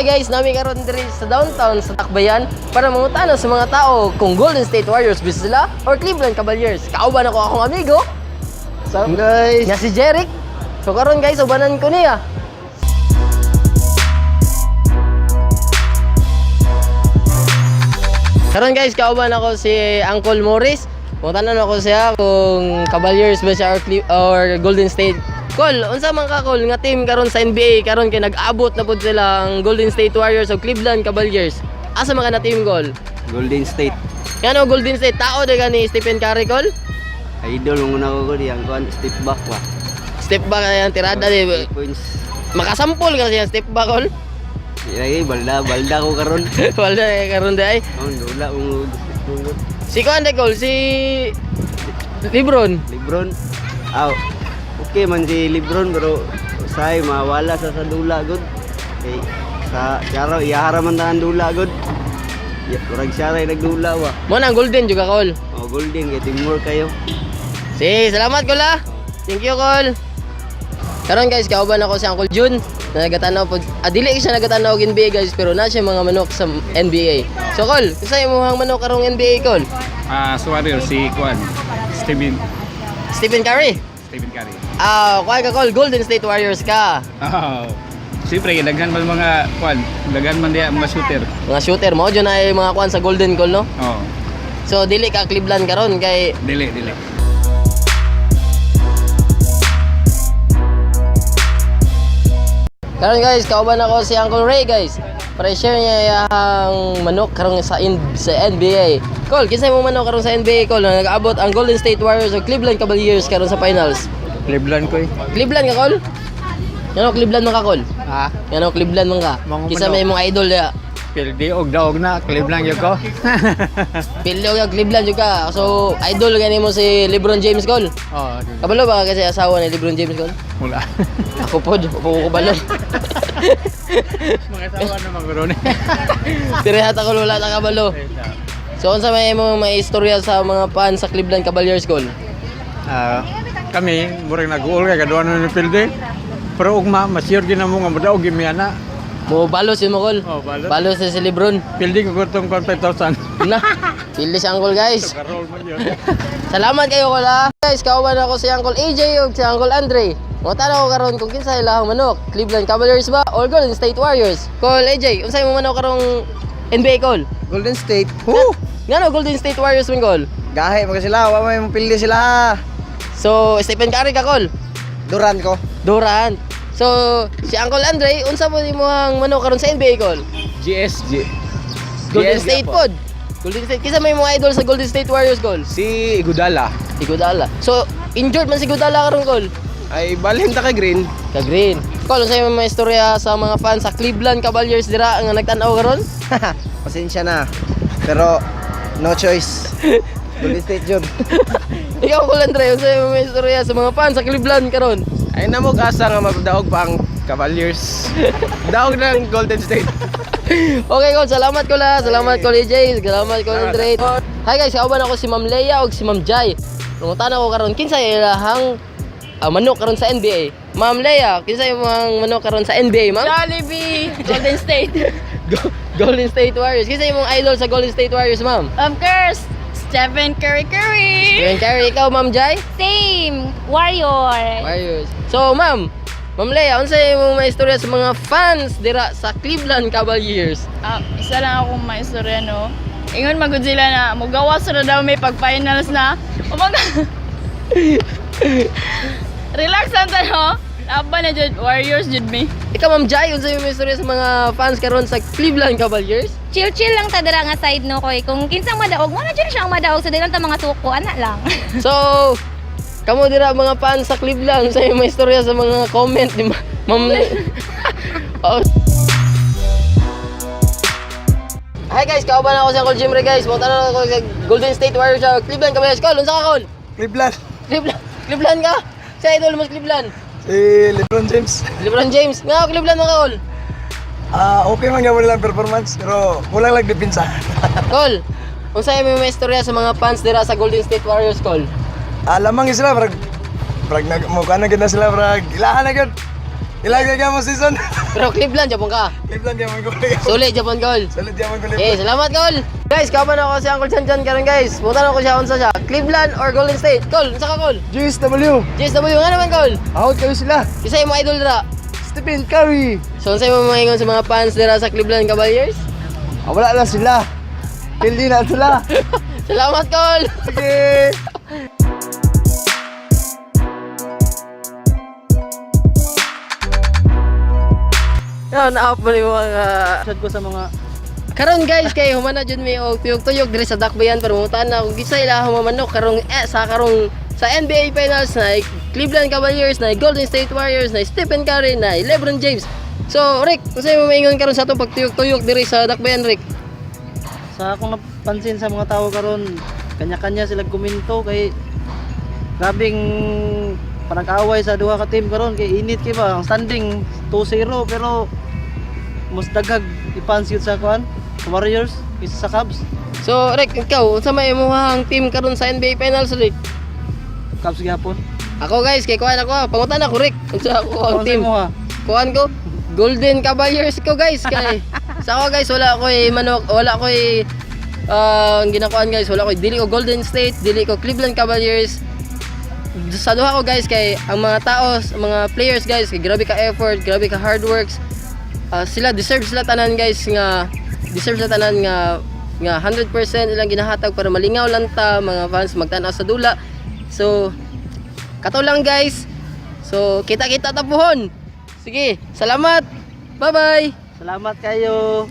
Hi guys, nami karon diri sa downtown sa Tacbayan para mangutana sa mga tao kung Golden State Warriors ba sila or Cleveland Cavaliers. Kauban ako akong amigo. So, Guys, nga si Jeric. So karon guys, ubanan ko niya. Karon guys, kauban ako si Uncle Morris. Mangutanan ako siya kung Cavaliers ba siya or Golden State. Col, unsa man ka Col nga team karon sa NBA karon kay nag-abot na pud sila ang Golden State Warriors o Cleveland Cavaliers. Asa man ka na team Col? Golden State. Ngano Golden State tao de ni Stephen Curry Col? Idol mo na ko diyang kuan step back wa. Step back ang tirada de. Points. Makasampol ka siya step back Col. Ilagay balda ko karon. Wala karon de ay. Oh, dula mo gusto. Si Kuan de Col, si LeBron. LeBron. Aw. Okay man si LeBron pero say mawala sa dula gud. Kay sa karo iyahara man tanan dula gud. Ya, kurang siya nagdula wa. Mo na Golden juga Col. Oh, Golden kay teamwork kayo. Si, salamat Col ah. Thank you Col. Karon guys, kauban ako si Uncle Jun. Na nagatanaw po. Dili siya nagatanaw og NBA guys, pero na siya mga manok sa NBA. So Col, kisa imong manok karong NBA Col? Sa Warriors, si Kwan, Stephen Curry. Curry. Kuha ka Col, Golden State Warriors ka. Siyempre, daghan man mga Kwan, daghan man diya mga shooter. Mga shooter mo, dyan ay mga kuan sa Golden Col no? Oh, So dili ka Cleveland karon kay dili. karon guys, kauban ako si Uncle Ray guys. Para share niya yung manok karong sa NBA. Col, kinsa mo manok karong sa NBA Col na nag-abot ang Golden State Warriors o Cleveland Cavaliers karon sa finals. Cleveland ko eh. Cleveland ka Col? Ano Cleveland man ka Col? Ha? Ano Cleveland man ka? Mga Kisa manok. may mong idol ya. Pildi og daog na, Cleveland yun ko. Pilyo ka Cleveland juga. So idol gani mo si LeBron James Col. Oh, Kabalo ba kasi asawa ni LeBron James Col? mula. Ako pod, upo ko kabalo. Mga tawa na magurone. Tirehat ako lula ta kabalo. So unsa may mo may istorya sa mga fans sa Cleveland Cavaliers Col? Kami, murang nag-uol kay kaduan na pildi. Pero ugma, masyur gina mo nga madaog gimiana. Mo balos yun mo Col. Oh, balos. Balos si LeBron. Pildi ko kutong 5,000. Na. Pili si Uncle guys. Karol man yun. Salamat kayo Col ha. Guys, kauban ako si Uncle AJ ug si Uncle Andre. Mo tanaw ko karon kung kinsa ilahang manok, Cleveland Cavaliers ba or Golden State Warriors? Col AJ, unsay mo manok karong NBA Col? Golden State. Ngano Golden State Warriors man Col? Gahe mo sila, wa may mapildi sila. So, Stephen Curry ka Col? Duran ko. Durant. So, si Uncle Andre, unsa mo mo ang manok karon sa NBA Col? GSG. Golden State pod. Golden State. Kisa may mga idol sa Golden State Warriors Col? Si Igudala. Si Godala. So, injured man si Godala karon Col? Ay balhin ta kay Green. Ka Green. Col, unsay may mga istorya sa mga fans sa Cleveland Cavaliers dira nga nagtan-aw karon? Pasensya na. Pero no choice. Golden State jud. Ikaw Col Andre, unsay may mga istorya sa mga fans sa Cleveland karon? Ay namog asa nga magdaog pa ang Cavaliers. Daog ng Golden State. Okay Col, salamat Col ha. Salamat Col AJ. Salamat Col Andre. Hi guys, kauban ako si Ma'am Leia ug si Ma'am Jai. Rungutan ako karon kinsa ilahang manok karon sa NBA. Ma'am Leia, kinsa imong manok karon sa NBA, ma'am? Jollibee, Golden State. Golden State Warriors. Kinsa imong idol sa Golden State Warriors, ma'am? Of course, Stephen Curry. Stephen Curry, ikaw, Ma'am Jai? Same, Warrior. Warriors. So, Ma'am Leia, unsay imong maistorya sa mga fans dira sa Cleveland Cavaliers? Isa lang akong maistorya, no? Ingon magud sila na mugawas na daw may pag-finals na. Relax lang ta, no? Laban na jud Warriors jud me. Ikaw, Ma'am Jai, unsay imong maistorya sa mga fans karon sa Cleveland Cavaliers? Chill lang ta dira nga side no koy. Kung kinsang madaog, mo na dyan siyang madaog sa dilang ta mga suko, ana lang. So, kamo dira mga fans sa Cleveland, unsay imong maistorya sa mga comment ni Ma'am Leia? Oh. Hi guys, kauban ako sa Uncle Jim Ray guys. Punta ako sa Golden State Warriors sa Cleveland Cavaliers. Col, unsa ka Col? Cleveland. Cleveland ka? Sa idol mo sa Cleveland? Si LeBron James. LeBron James. Nga Cleveland mo ka Col? Okay man nga nilang performance pero kulang lang depensa. Col, unsa imong mga istorya sa mga fans dira sa Golden State Warriors Col? Lamang sila brag mukha na gid na sila brag ilahan na gid. Ilaga ka mo season. Pero Cleveland, Japon ka. Cleveland Diamond Goal. Sulit, Japon Col. Salut Diamond Goal. Okay, salamat Col. Guys, kapan ako si Uncle Chan karon guys. Punta na ko siya unsa siya. Cleveland or Golden State? Col, unsa ka Col? GSW. JSW nga naman Col. Out kayo sila. Kisay mo idol dira. Stephen Curry. So unsay mo maingon sa mga fans dira sa Cleveland Cavaliers? Wala na sila. Pildi na sila. Salamat Col. Sige. Yan, na-up mo ni mga... Sad ko sa mga Karon guys, kay humana jud mi og tuyok-tuyok diri sa Dakbayan pero muntan na kung gisa ila humamanok karong sa NBA Finals na Cleveland Cavaliers, na Golden State Warriors, na Stephen Curry, na LeBron James. So, Rick, unsay mo maingon karon sa atong pagtuyok-tuyok diri sa Dakbayan, Rick? sa akong napansin sa mga tao karon, kanya-kanya sila komento kay grabing panag-away sa duha ka team karon kay init kay ba ang standing 2-0 pero mas daghag ipansin sa kuan Warriors kaysa sa Cubs. So, Rick, ikaw, unsa may imong team karon sa NBA Finals, Rick? Cubs gyapon. Ako guys, kay kuan ako, pangutan ako, Rick. Unsa ako ang team? mo ha? Kuan ko, Golden Cavaliers ko guys kay sa ako guys wala ko manok, wala ko ang ginakuan guys, wala ko dili ko Golden State, dili ko Cleveland Cavaliers. Sa duha ko guys kay ang mga tao, ang mga players guys, kay grabe ka effort, grabe ka hard works. Sila deserve sila tanan guys nga 100% ilang ginahatag para malingaw lang ta mga fans magtan-aw sa dula. So kato lang guys. So kita-kita tapuhon. Sige, salamat. Bye-bye. Salamat kayo.